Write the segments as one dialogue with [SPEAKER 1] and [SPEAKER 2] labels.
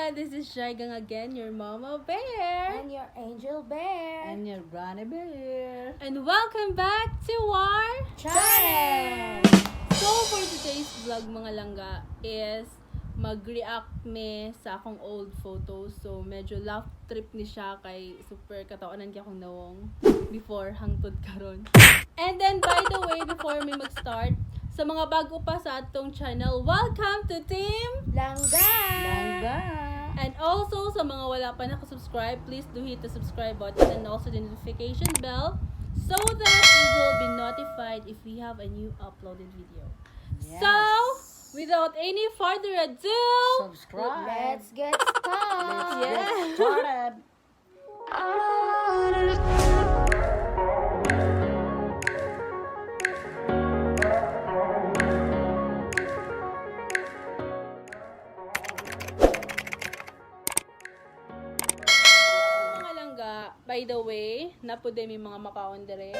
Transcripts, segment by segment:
[SPEAKER 1] This is Shaigang again, your Mama Bear.
[SPEAKER 2] And your Angel Bear.
[SPEAKER 3] And your Granny Bear.
[SPEAKER 1] And welcome back to our
[SPEAKER 2] Channel!
[SPEAKER 1] So for today's vlog mga langga is mag-react me sa akong old photos. So medyo laugh trip ni siya kay super katawanan kay akong nawong before hangtod karon. And then by the way, before me mag-start, sa mga bago pa sa atong channel, welcome to Team
[SPEAKER 2] Langga!
[SPEAKER 3] Langga.
[SPEAKER 1] And also, sa mga wala pa nakasubscribe, please do hit the subscribe button and also the notification bell so that you will be notified if we have a new uploaded video.
[SPEAKER 3] Yes.
[SPEAKER 1] So, without any further ado,
[SPEAKER 3] Subscribe.
[SPEAKER 2] Let's get started!
[SPEAKER 1] Yeah.
[SPEAKER 3] Get started.
[SPEAKER 1] mga langga, by the way, napude may mga makaon dire.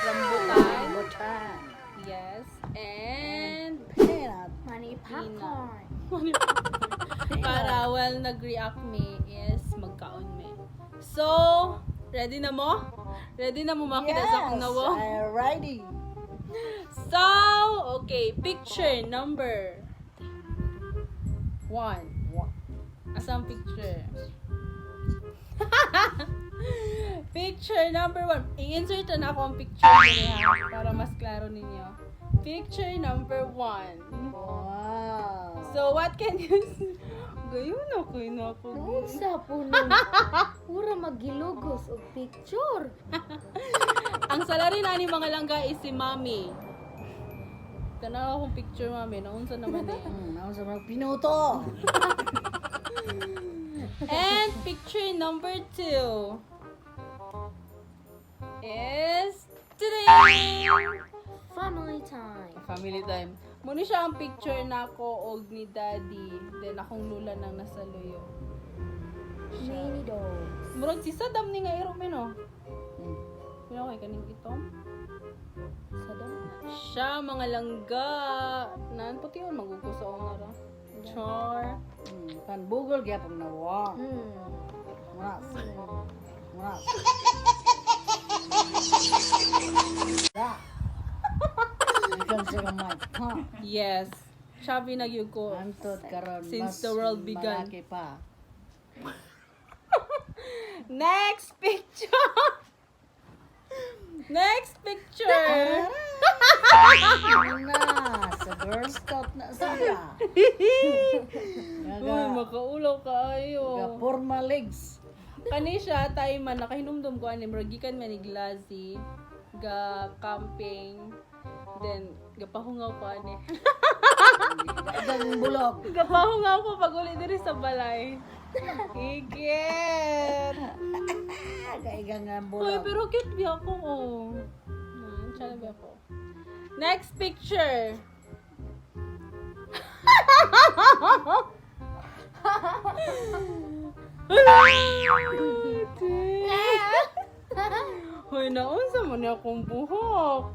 [SPEAKER 1] Rambutan.
[SPEAKER 3] Butan.
[SPEAKER 1] Yes. And
[SPEAKER 3] Peanut.
[SPEAKER 2] Money popcorn.
[SPEAKER 1] para while nag-react me is magkaon me. So, ready na mo? Ready na mo makita sa akong nawo?
[SPEAKER 3] I'm ready.
[SPEAKER 1] So, okay, picture number 1. Asang picture? Picture number 1. I-insert na ako ang picture niya para mas klaro ninyo. Picture number 1.
[SPEAKER 3] Wow.
[SPEAKER 1] So, what can you see? Gayon ako, inako.
[SPEAKER 2] Noon sa puno. Pura magilugos o picture.
[SPEAKER 1] Ang salary na ni mga langga is si Mami. Tanaw akong picture, Mami. Naunsa naman eh.
[SPEAKER 3] Ako sa mga pinuto.
[SPEAKER 1] And picture number 2 is today.
[SPEAKER 2] Family time.
[SPEAKER 1] Family time. Muna siya ang picture na ako og ni Daddy. Then akong lula nang nasa luyo.
[SPEAKER 2] Mini dogs.
[SPEAKER 1] Murag si Saddam ni nga iro men oh.
[SPEAKER 3] Hmm.
[SPEAKER 1] Pino kay kaning itom.
[SPEAKER 2] Sadam.
[SPEAKER 1] Siya mga langga. Nan puti yun magugusa o nga ra. Char.
[SPEAKER 3] Panbugol kaya pag nawang. Munas. Munas. Da. Ikaw sa kamay. Ha?
[SPEAKER 1] Yes. Chubby na gyud ko.
[SPEAKER 3] Antod karon
[SPEAKER 1] Since
[SPEAKER 3] mas
[SPEAKER 1] the world began.
[SPEAKER 3] malaki pa.
[SPEAKER 1] Next picture. Next picture.
[SPEAKER 3] Na, sa Girl Scout na saya.
[SPEAKER 1] Uy, makaulaw kaayo.
[SPEAKER 3] Forma legs.
[SPEAKER 1] Kani siya, tayo man, nakahinumdum ko, muragikan man ni Glassy, ga camping, then, gapahungaw ko,
[SPEAKER 3] Dagang bulog.
[SPEAKER 1] gapahungaw ko pag uli diri sa balay. Higit!
[SPEAKER 3] Kaigang ang
[SPEAKER 1] Uy,
[SPEAKER 3] bulog.
[SPEAKER 1] pero cute bi ako, oh. Siya na bi ako. Next picture. Hoy, naunsa man ni akong buhok.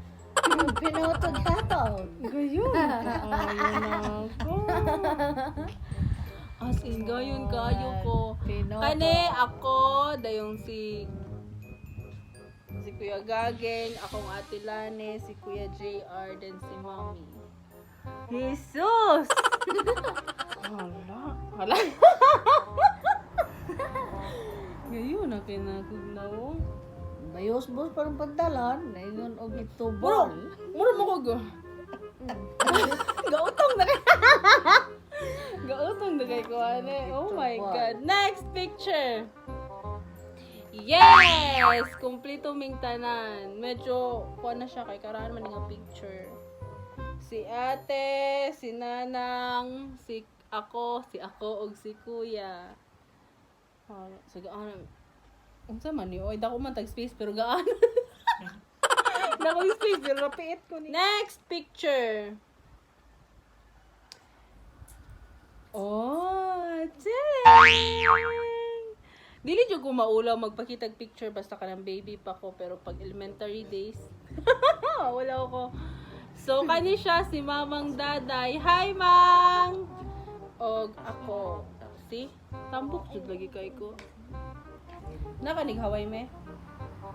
[SPEAKER 3] Pinutod hatod.
[SPEAKER 1] Gayon. Ayaw na ako. As in, gayon kayo ko.
[SPEAKER 3] Pinutod.
[SPEAKER 1] Kani, ako, dayong si Kuya Gageng, akong Ate Lane, si Kuya JR, then si Mommy. Jesus! Hala. Gayon na kinakugnaw.
[SPEAKER 3] Bayos bos parang pantalan. Naingon og
[SPEAKER 1] Muro,
[SPEAKER 3] itubol.
[SPEAKER 1] muro mo ko go. Gautong na kay. Gautong na kay ko ane. Oh my God. Next picture. Yes! Kompleto ming tanan. Medyo, kuha na siya kay karaan man nga picture. Si ate, si nanang, si ako, og si kuya. Sige, unsa man ni? Oy, dako man tag space pero gaan. Dako space pero rapiit ko ni. Next picture. Oh, dang! Dili jud ko maulaw magpakitag picture basta ka ng baby pa ko pero pag elementary days wala ko. So kani siya si Mamang Daday. Hi, Mang. Og ako See? Tambok jud lagi kay ko. Nakanig Hawaii me?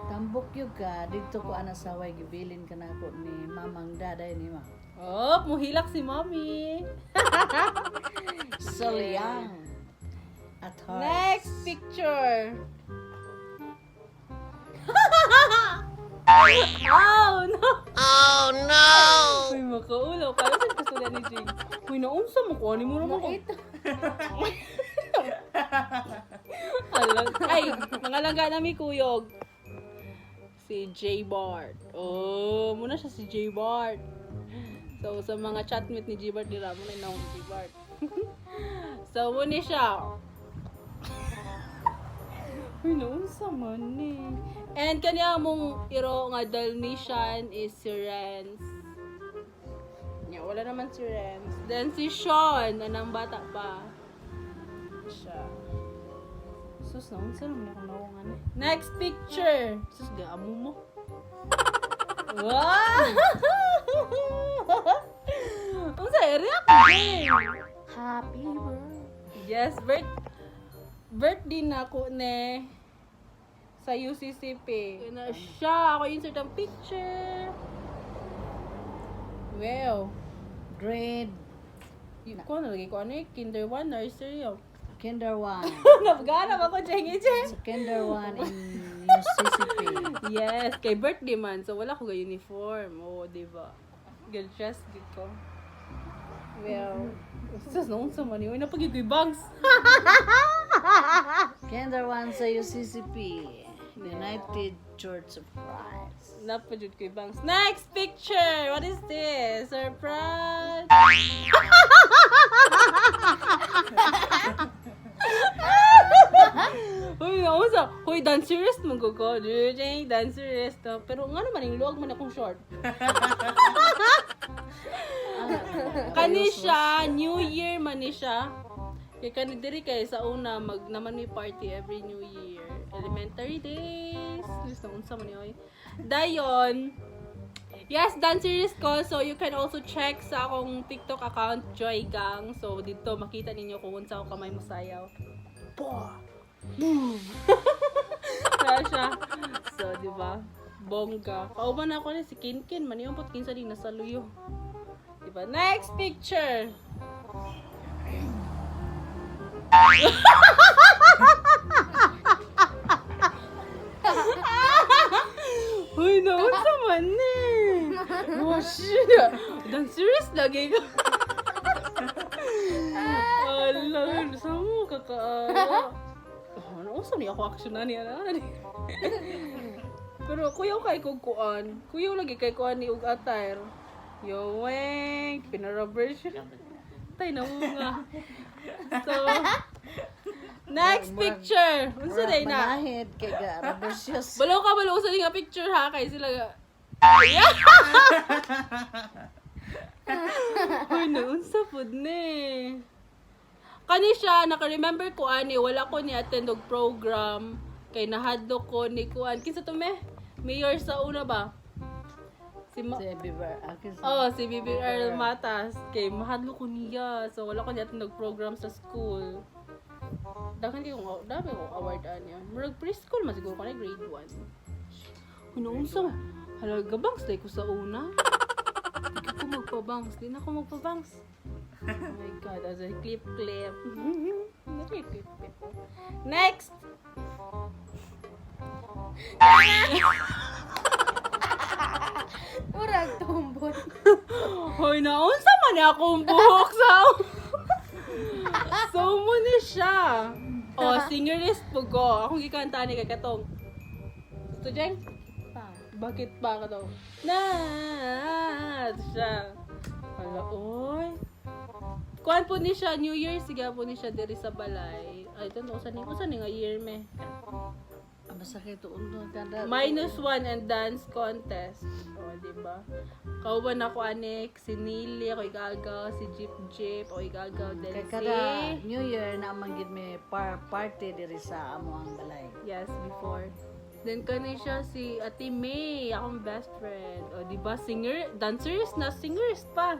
[SPEAKER 3] Tambok yung ka, dito ko anasaway, gibilin ka na ako ni mamang daday ni ma.
[SPEAKER 1] Oh, muhilak si mommy.
[SPEAKER 3] So young. At heart.
[SPEAKER 1] Next picture. Oh no!
[SPEAKER 4] Oh no!
[SPEAKER 1] Uy, makaulaw. Parang saan kasula ni Jing? Uy, naunsa mo ko? Ano mo naman ko? Ay, mga langga na mi kuyog. Si J. Bart. Oh, muna siya si J. Bart. So, sa mga chatmate ni J. Bart, dira mo na inaw ni J. Bart. So, muna siya. Uy, naunsa man eh. And kanya mong iro nga Dalmatian is si Renz. Yeah, wala naman si Renz. Then si Sean, anang bata pa. Siya. Sus, naunsa naman ako naungan eh. Next picture! Sus, gaamo mo. Wow! Ang saya, react din!
[SPEAKER 2] Happy birthday.
[SPEAKER 1] Yes, birthday na ako ne sa UCCP. Na siya, ako insert ang picture. Wow.
[SPEAKER 3] Grade
[SPEAKER 1] Ko nalagay ko ano eh, kinder 1, nursery oh.
[SPEAKER 3] Kinder 1.
[SPEAKER 1] Nabganap ako, Jengi Jen.
[SPEAKER 3] Sa Kinder 1 in UCCP.
[SPEAKER 1] Yes, kay birthday man, so wala ko ga uniform. Oo, diba? Girl dress, gid ko. Well, sus, noon sa mani, uy, napagid ko yung bags.
[SPEAKER 3] Kinder 1 sa UCCP. United Church of Christ.
[SPEAKER 1] Napagid ko yung bags. Next picture! What is this? Surprise! Uy, nausa. Uy, dancerist mo ko ko. Jeng, dancerist. Pero nga naman, yung luwag man akong short. Kani siya, New Year man ni siya. Kaya kani diri kay sa una mag naman may party every New Year. Elementary days. List na unsa man yoy. Dayon. Yes, dancerist ko. So you can also check sa akong TikTok account Joy Gang. So dito makita ninyo kung unsa ako kamay musayaw. Boom. Kaya siya. So, di ba? Bongga. Kauban ako ni si Kinkin. Man yung pot kinsa din nasa luyo. Di ba? Next picture. Uy, naunsa man eh. Oh, shit. Dan serious lagi ka. Alam, saan mo kakaawa? Naunsa ni ako action na niya na. Pero kuyaw kay kong kuan. Kuyaw lagi kay kuan ni ug attire. Yoweng, pinarubber siya. Tay na mo nga. So, next picture. Unsa day na?
[SPEAKER 3] Manahid kay ga rabusyos.
[SPEAKER 1] Balaw ka, balaw sa nga picture ha, kay sila ga. Uy, naunsa pud ni. Kani siya, naka-remember ko ani, wala ko ni attend og program. Kay nahadlo ko ni kuan. Kinsa to me? Mayor sa una ba? Si
[SPEAKER 3] Si Bibar.
[SPEAKER 1] Oh, si Bibi Earl Matas. Kay mahadlo ko niya. So wala ko ni attend og program sa school. Dami kong award niya. Murag preschool man siguro ko na grade 1. Unsa? Halaga bangs day ko sa una. Di ko magpabangs. Di na ako magpabangs. Oh my God, as a clip. Next!
[SPEAKER 2] Murag tumbon.
[SPEAKER 1] Hoy, naunsa man ni akong buhok sa So, muna siya. Oh, singerist po ko. Akong gikanta ni kakatong. Gusto, Jeng?
[SPEAKER 2] Pa.
[SPEAKER 1] Bakit pa ka daw? Na siya. Hala, oy. Kuan po ni siya, New Year, siga po ni siya diri sa balay. Ay, ito, usan ni nga year me.
[SPEAKER 3] Masakit undo kada.
[SPEAKER 1] -1 and dance contest. O, diba? Kauban ako anek, si Nili, ako igagaw, si Jeep, o igagaw din
[SPEAKER 3] Kay
[SPEAKER 1] si...
[SPEAKER 3] kada New Year na manggid may party diri sa amo ang balay.
[SPEAKER 1] Yes, before. Then kani siya si Ate May, akong best friend. O, diba? Dancers na singers pa.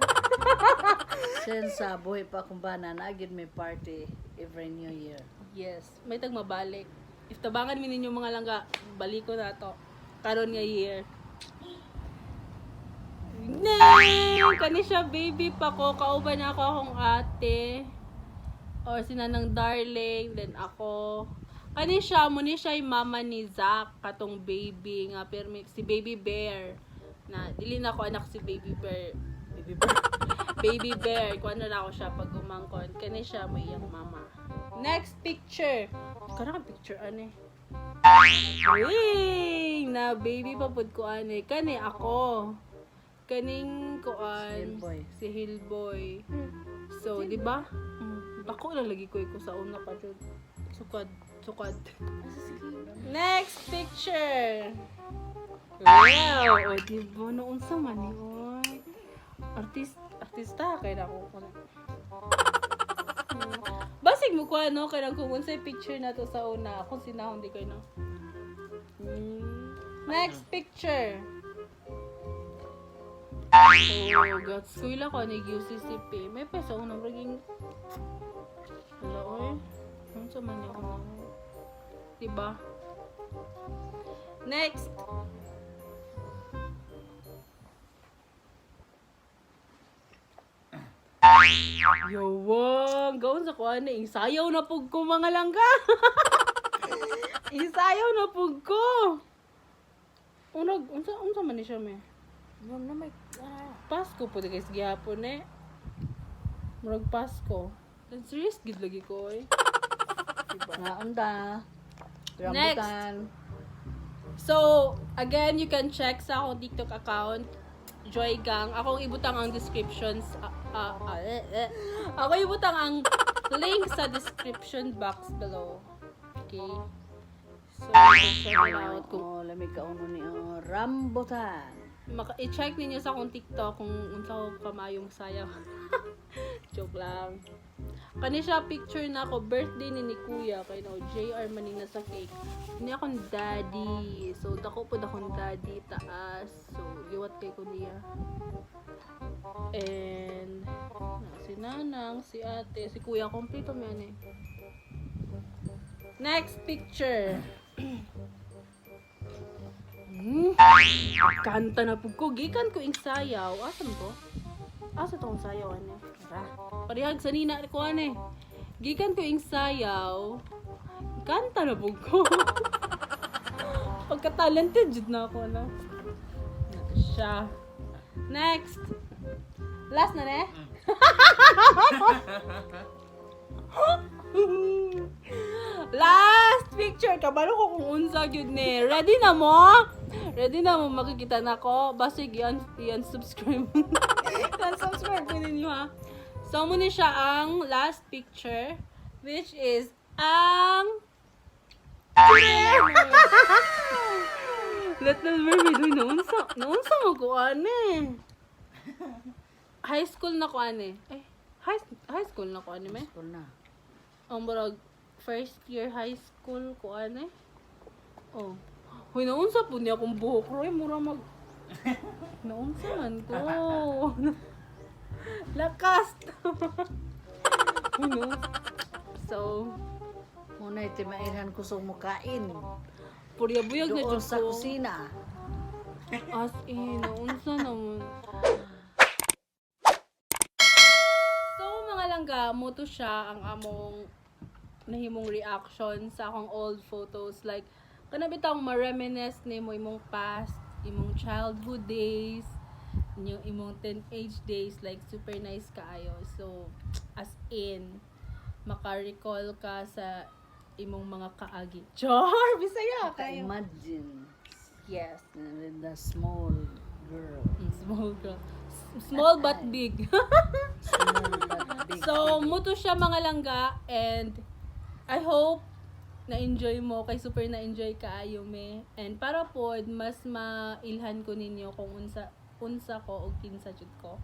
[SPEAKER 3] Sen sa buhay pa kung bana na gid may party. every New Year.
[SPEAKER 1] Yes, may tag mabalik. If tabangan mi ninyo mga langga, balik ko na to. Karon nga year. Nay! Kani siya baby pa ko. Kauban ako akong ate. Or sinanang darling. Then ako. Kani siya, muni siya yung mama ni Zach. Katong baby nga. Pero si baby bear. Na, dili na ako anak si baby bear. Baby bear. Baby bear. Kuha na ako siya pag umangkon. Kani siya mo iyang mama. Next picture. Kana ka picture ane. Uy! Na baby pa pud ko ane. Kani ako. Kaning kuan
[SPEAKER 3] Hillboy.
[SPEAKER 1] si Hillboy. So, di ba? Bako na lagi ko sa una pa jud. Sukad. Next picture. Wow, o di ba noon sa man ni oy. Artista kay nako. Basig mo ko ano kay nang kung unsay picture na to sa una. Ako sinahon di kay no. Next picture. Oh, gats ko ila ko ni UCCP. May pa sa unang raging wala oy. Ano sa man ako na? Diba? Next. Yowang, gawin sa kuha na, isayaw na pug ko mga langga. Isayaw na pug ko. Unsa man ni siya me?
[SPEAKER 2] Ma'am na may
[SPEAKER 1] Pasko po di guys gihapon eh. Murag Pasko. And serious gid lagi ko eh. Diba?
[SPEAKER 3] Naanda. Rambutan.
[SPEAKER 1] So, again, you can check sa akong TikTok account, Joy Gang. Akong ibutang ang descriptions. Ako ibutang ang link sa description box below. Okay? So, check it out. Kung
[SPEAKER 3] Oh, lamig ka uno ni rambutan.
[SPEAKER 1] i-check ninyo sa akong TikTok kung unsa ko kamayong sayaw. Joke lang. Kani siya picture na ako, birthday ni Kuya, kay no, JR manina sa cake. Ni akong daddy. So, dako po akong daddy, taas. So, giwat kay ko niya. And, si Nanang, si ate, si Kuya, kompleto mo yan eh. Next picture. Kanta na po ko. Gikan ko ing sayaw. Asan ko? Asa tong sayaw, ane? Parihag sa nina ko, ane. Gikan ko ing sayaw. Kanta na po ko. Pagka-talented, jud na ako, ano? Siya. Next. Last na, ne? Last picture. Kabalo ko kung unsa gyud ni. Ready na mo? Ready na mo makikita na ko. Basig i-unsubscribe. I-unsubscribe ko ninyo ha. So muna siya ang last picture, which is ang Little Mermaid. Uy, naunsa mo ko ane. High school na ko ane. High school na ko ane me.
[SPEAKER 3] School na.
[SPEAKER 1] Ang barag first year high school ko ane. Oh. Hoy, naunsa po niya akong buhok. Roy, mura mag... Naunsa man ko. Lakas. So,
[SPEAKER 3] Muna iti mairan ko sa mukain.
[SPEAKER 1] purya-buyag na
[SPEAKER 3] Doon
[SPEAKER 1] dyan
[SPEAKER 3] sa
[SPEAKER 1] ko.
[SPEAKER 3] kusina.
[SPEAKER 1] As in, naunsa naman. So, mga langga, mo to siya ang among nahimong reaction sa akong old photos. Like, kanabitang ma-reminisce ni mo imong past, imong childhood days, imong teenage days, like, super nice kaayo. So, as in, maka-recall ka sa imong mga kaagi. Char! Bisaya kayo!
[SPEAKER 3] Imagine
[SPEAKER 1] Yes.
[SPEAKER 3] with the small girl.
[SPEAKER 1] Small girl. Small but big.
[SPEAKER 3] Small but big.
[SPEAKER 1] So, muto siya mga langga, and I hope na-enjoy mo, kay super na-enjoy kaayo me. And para po, mas mailhan ko ninyo kung unsa ko o kinsa jud ko.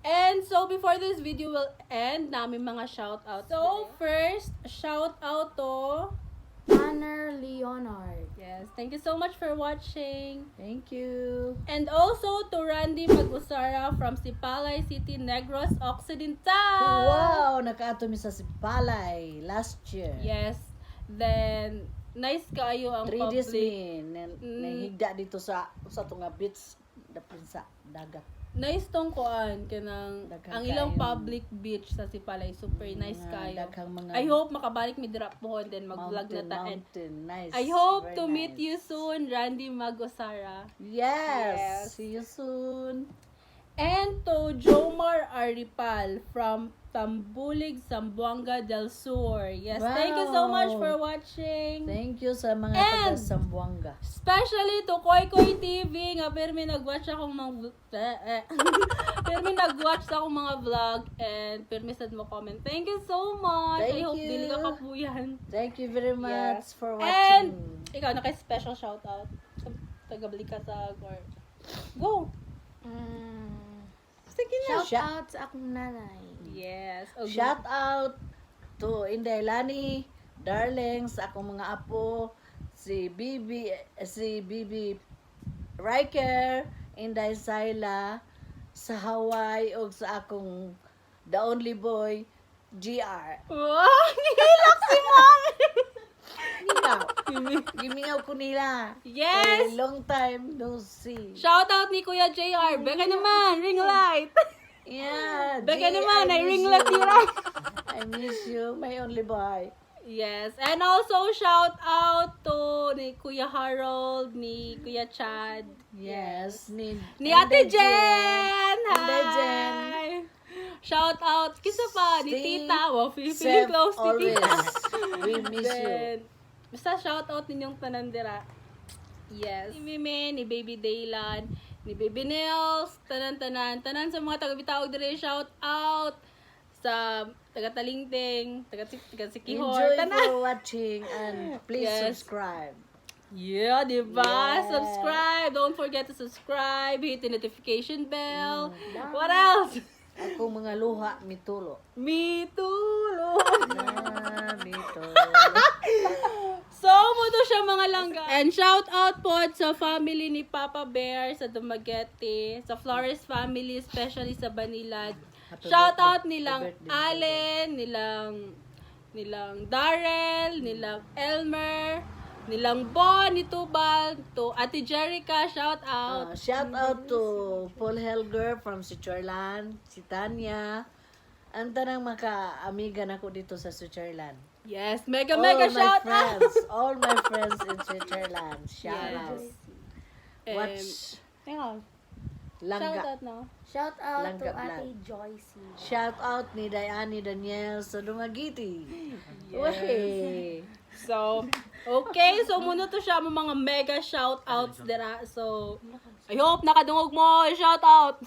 [SPEAKER 1] And so, before this video will end, namin mga shout out. So, first, shout out to
[SPEAKER 2] Tanner Leonard.
[SPEAKER 1] Yes, thank you so much for watching.
[SPEAKER 3] Thank you.
[SPEAKER 1] And also to Randy Magusara from Sipalay City, Negros Occidental.
[SPEAKER 3] Wow, nakaato mi sa Sipalay last year.
[SPEAKER 1] Yes. Then nice kayo ang
[SPEAKER 3] 3 days
[SPEAKER 1] public.
[SPEAKER 3] nahigda dito sa tunga beach dapin sa dagat.
[SPEAKER 1] Nice tong kuan kanang
[SPEAKER 3] Daghang
[SPEAKER 1] ang ilang
[SPEAKER 3] kayo.
[SPEAKER 1] public beach sa Sipalay. Super nice kayo.
[SPEAKER 3] Daghang mga
[SPEAKER 1] I hope makabalik mi dira po and then mag-vlog na ta. And
[SPEAKER 3] mountain. Nice.
[SPEAKER 1] I hope
[SPEAKER 3] Very
[SPEAKER 1] to meet
[SPEAKER 3] nice.
[SPEAKER 1] you soon, Randy Magosara.
[SPEAKER 3] Yes.
[SPEAKER 1] Yes.
[SPEAKER 3] See you soon.
[SPEAKER 1] And to Jomar Aripal from Tambulig, Zamboanga del Sur. Yes, thank you so much
[SPEAKER 3] Wow.
[SPEAKER 1] for watching.
[SPEAKER 3] Thank you sa mga
[SPEAKER 1] And-
[SPEAKER 3] taga Sambuanga.
[SPEAKER 1] Especially to Koy Koy TV nga pirmi nag-watch akong mga pirmi nag-watch akong mga vlog and pirmi sad mo comment. Thank you so much. I
[SPEAKER 3] Thank
[SPEAKER 1] hope
[SPEAKER 3] you.
[SPEAKER 1] dili ka kapuyan.
[SPEAKER 3] Thank you very much
[SPEAKER 1] Yes.
[SPEAKER 3] for
[SPEAKER 1] And
[SPEAKER 3] watching.
[SPEAKER 1] ikaw naka-special shoutout sa taga-Balikat or go.
[SPEAKER 3] Sige na.
[SPEAKER 2] Shout out sa akong nanay.
[SPEAKER 1] Yes.
[SPEAKER 3] Shout out to Inday Lani, darling, sa akong mga apo, si Bibi Riker, Inday Saila, sa Hawaii, o sa akong the only boy, GR.
[SPEAKER 1] Wow, nihilak si Mami.
[SPEAKER 3] Gimingaw ko nila.
[SPEAKER 1] Yes.
[SPEAKER 3] Long time no see.
[SPEAKER 1] Shout out ni Kuya JR. Beka naman, ring light.
[SPEAKER 3] Yeah.
[SPEAKER 1] Beka
[SPEAKER 3] G,
[SPEAKER 1] naman,
[SPEAKER 3] I
[SPEAKER 1] ay
[SPEAKER 3] miss
[SPEAKER 1] ring
[SPEAKER 3] you.
[SPEAKER 1] light yun.
[SPEAKER 3] I miss you, my only boy.
[SPEAKER 1] Yes. And also shout out to ni Kuya Harold, ni Kuya Chad.
[SPEAKER 3] Yes.
[SPEAKER 1] Ni Ate
[SPEAKER 3] Inday
[SPEAKER 1] Jen.
[SPEAKER 3] Inday Jen.
[SPEAKER 1] Hi. Shout out. Kisa pa, ni
[SPEAKER 3] Stay
[SPEAKER 1] Tita. Wow, feeling
[SPEAKER 3] safe
[SPEAKER 1] close ni
[SPEAKER 3] always.
[SPEAKER 1] Tita.
[SPEAKER 3] We miss you.
[SPEAKER 1] Then, basta shout out ninyong tanandira. Yes. Ni Mime, ni Baby Daylan, ni Baby Nels, tanan sa mga taga-Bitaog dire, shout out sa taga-Talingting, taga-Sikihor,
[SPEAKER 3] Enjoy
[SPEAKER 1] tanan.
[SPEAKER 3] for watching and please
[SPEAKER 1] Yes.
[SPEAKER 3] subscribe.
[SPEAKER 1] Yeah, di ba?
[SPEAKER 3] Yes.
[SPEAKER 1] Subscribe. Don't forget to subscribe. Hit the notification bell. What else?
[SPEAKER 3] Ako mga luha mitulo.
[SPEAKER 1] Me too.
[SPEAKER 3] Mitulo.
[SPEAKER 1] So, muto siya mga langga. And shout out po sa family ni Papa Bear sa Dumaguete, sa Flores family, especially sa Banilad.
[SPEAKER 3] Happy
[SPEAKER 1] Shout
[SPEAKER 3] birthday.
[SPEAKER 1] out nilang
[SPEAKER 3] Happy birthday.
[SPEAKER 1] Allen, nilang Darrell, nilang Elmer, nilang Bon, ni Tubal, to Ate Jerica, shout out.
[SPEAKER 3] Shout out to Paul Helger from Switzerland, si Tanya. Ang tanang maka-amiga na ko dito sa Switzerland.
[SPEAKER 1] Yes, mega
[SPEAKER 3] All
[SPEAKER 1] mega
[SPEAKER 3] my
[SPEAKER 1] shout out.
[SPEAKER 3] friends, all my friends in Switzerland. Shout
[SPEAKER 1] Yes.
[SPEAKER 3] out.
[SPEAKER 1] And,
[SPEAKER 3] Watch
[SPEAKER 1] shout
[SPEAKER 3] Langga.
[SPEAKER 1] out no.
[SPEAKER 2] Shout out to
[SPEAKER 3] Langga
[SPEAKER 2] Ate
[SPEAKER 3] Vlog.
[SPEAKER 2] Joycey.
[SPEAKER 3] Shout out ni Diane Daniel sa Dumaguete.
[SPEAKER 1] Yes.
[SPEAKER 3] Uy.
[SPEAKER 1] So, okay. So, muna to siya mo mga mega shoutouts dira. So, I hope nakadungog mo. Shout out.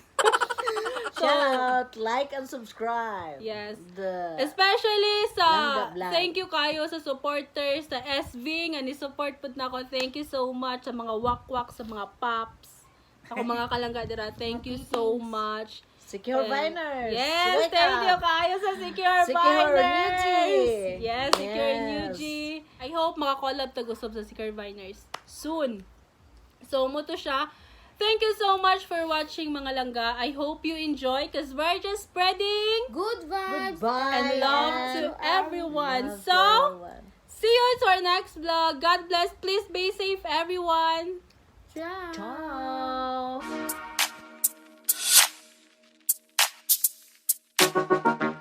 [SPEAKER 3] Shout out, like and subscribe.
[SPEAKER 1] Yes.
[SPEAKER 3] The
[SPEAKER 1] Especially sa,
[SPEAKER 3] Langga Vlog.
[SPEAKER 1] thank you kayo sa supporters, sa SV, nga ni-support po na ako. Thank you so much sa mga wakwak, sa mga pops, sa akong mga kalangga dira. Thank you so much.
[SPEAKER 3] Secure
[SPEAKER 1] And-
[SPEAKER 3] Viners.
[SPEAKER 1] Yes,
[SPEAKER 3] Wake
[SPEAKER 1] thank you
[SPEAKER 3] up.
[SPEAKER 1] kayo sa Secure
[SPEAKER 3] Secure
[SPEAKER 1] Viners.
[SPEAKER 3] Newgy.
[SPEAKER 1] Yes, Secure
[SPEAKER 3] Yes.
[SPEAKER 1] Newgy. I hope makakollab tagusob sa Secure Viners soon. So, mo to siya. Thank you so much for watching mga langga. I hope you enjoy because we're just spreading
[SPEAKER 2] Good vibes.
[SPEAKER 3] Goodbye.
[SPEAKER 1] and love to
[SPEAKER 3] and
[SPEAKER 1] everyone.
[SPEAKER 3] love to
[SPEAKER 1] So,
[SPEAKER 3] everyone.
[SPEAKER 1] see you to our next vlog. God bless. Please be safe, everyone.
[SPEAKER 2] Ciao.
[SPEAKER 3] Ciao.